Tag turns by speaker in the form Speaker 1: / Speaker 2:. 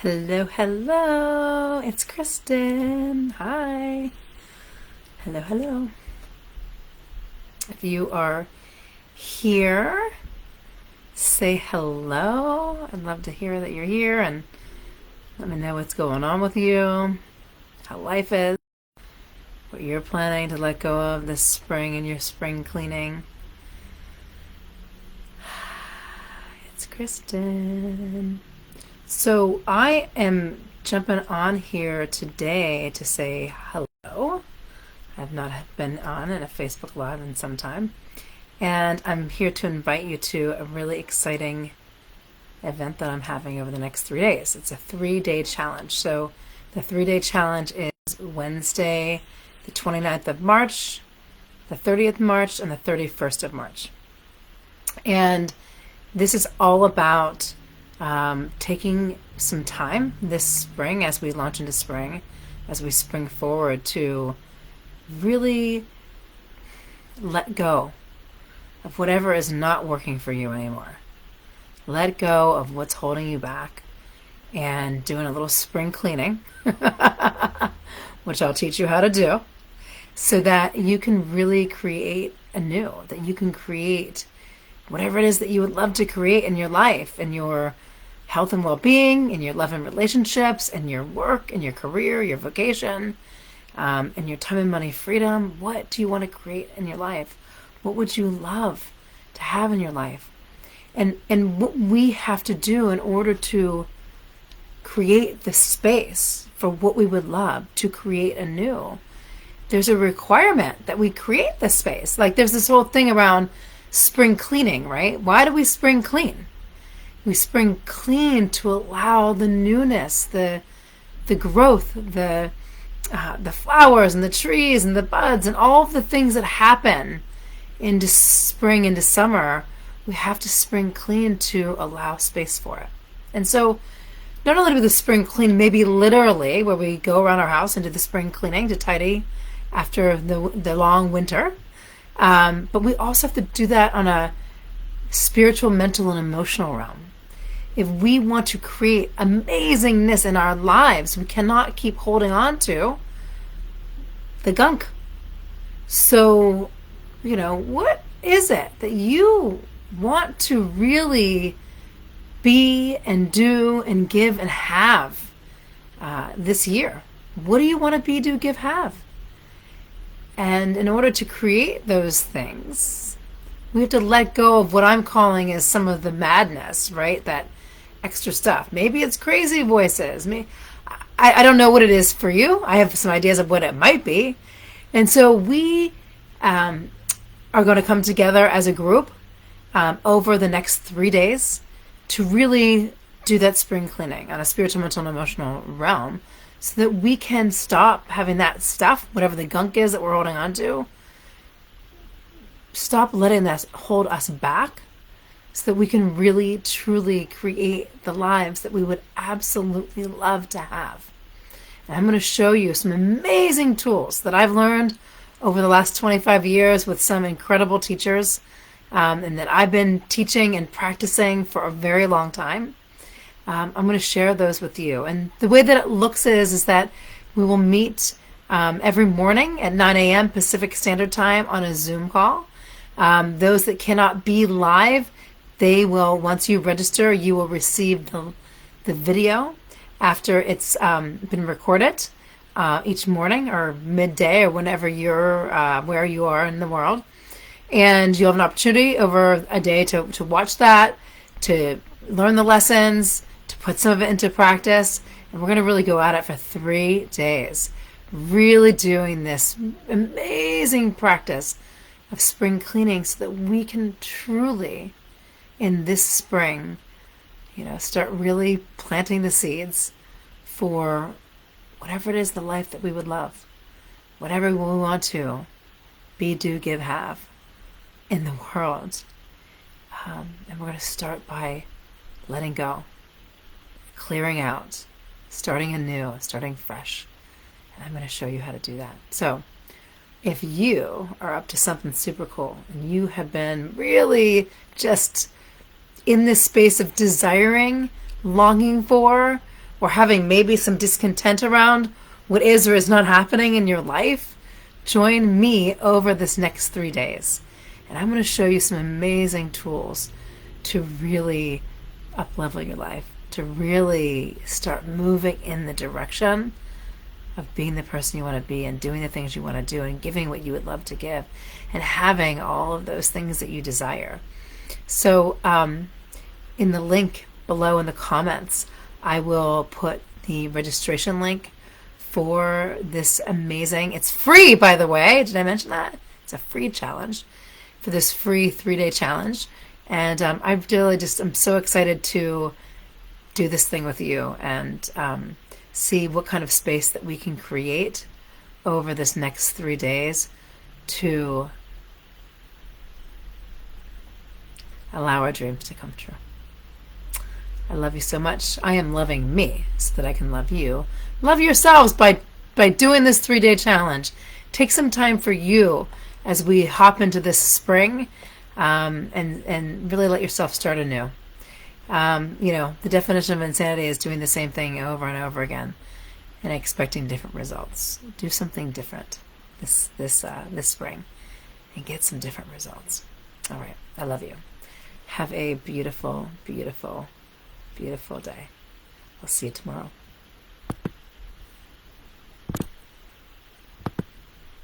Speaker 1: Hello, hello. It's Kristen. Hi. Hello, hello. If you are here, say hello. I'd love to hear that you're here and let me know what's going on with you, how life is, what you're planning to let go of this spring in your spring cleaning. It's Kristen. So I am jumping on here today to say hello. I've not been on in a Facebook Live in some time. And I'm here to invite you to a really exciting event that I'm having over the next 3 days. It's a 3-day challenge. So the 3-day challenge is Wednesday, the 29th of March, the 30th of March, and the 31st of March. And this is all about taking some time this spring as we launch into spring, as we spring forward, to really let go of whatever is not working for you anymore. Let go of what's holding you back and doing a little spring cleaning, which I'll teach you how to do, so that you can really create anew, that you can create whatever it is that you would love to create in your life, in your health and well-being, in your love and relationships, in your work, in your career, your vocation, in your time and money freedom. What do you want to create in your life? What would you love to have in your life? And what we have to do in order to create the space for what we would love to create anew, there's a requirement that we create the space. Like there's this whole thing around spring cleaning, right? Why do we spring clean? We spring clean to allow the newness, the growth, the flowers and the trees and the buds and all of the things that happen into spring, into summer. We have to spring clean to allow space for it. And so not only do the spring clean, maybe literally, where we go around our house and do the spring cleaning to tidy after the long winter, but we also have to do that on a spiritual, mental, and emotional realm. If we want to create amazingness in our lives, we cannot keep holding on to the gunk. So, what is it that you want to really be and do and give and have this year? What do you want to be, do, give, have? And in order to create those things, we have to let go of what I'm calling is some of the madness, right? That extra stuff. Maybe it's crazy voices. I don't know what it is for you. I have some ideas of what it might be. And so we are going to come together as a group over the next 3 days to really do that spring cleaning on a spiritual, mental, and emotional realm, so that we can stop having that stuff, whatever the gunk is that we're holding on to, stop letting that hold us back, so that we can really, truly create the lives that we would absolutely love to have. And I'm going to show you some amazing tools that I've learned over the last 25 years with some incredible teachers, and that I've been teaching and practicing for a very long time. I'm going to share those with you. And the way that it looks is that we will meet every morning at 9 a.m. Pacific Standard Time on a Zoom call. Those that cannot be live, they will, once you register, you will receive the video after it's been recorded each morning or midday or whenever you're where you are in the world. And you'll have an opportunity over a day to watch that, to learn the lessons, to put some of it into practice. And we're going to really go at it for 3 days, really doing this amazing practice of spring cleaning, so that we can truly, in this spring, start really planting the seeds for whatever it is, the life that we would love, whatever we want to be, do, give, have in the world. And we're going to start by letting go, clearing out, starting anew, starting fresh. And I'm going to show you how to do that. So if you are up to something super cool and you have been really just in this space of desiring, longing for, or having maybe some discontent around what is or is not happening in your life, join me over this next 3 days. And I'm going to show you some amazing tools to really up-level your life, to really start moving in the direction of being the person you want to be and doing the things you want to do and giving what you would love to give and having all of those things that you desire. So in the link below in the comments, I will put the registration link for this amazing, it's free, by the way. Did I mention that? It's a free challenge, for this free 3-day challenge. And I really I'm so excited to do this thing with you and see what kind of space that we can create over this next 3 days to allow our dreams to come true. I love you so much. I am loving me so that I can love you. Love yourselves by doing this 3-day challenge. Take some time for you as we hop into this spring, and really let yourself start anew. The definition of insanity is doing the same thing over and over again and expecting different results. Do something different this spring and get some different results. All right. I love you. Have a beautiful, beautiful, beautiful day. I'll see you tomorrow.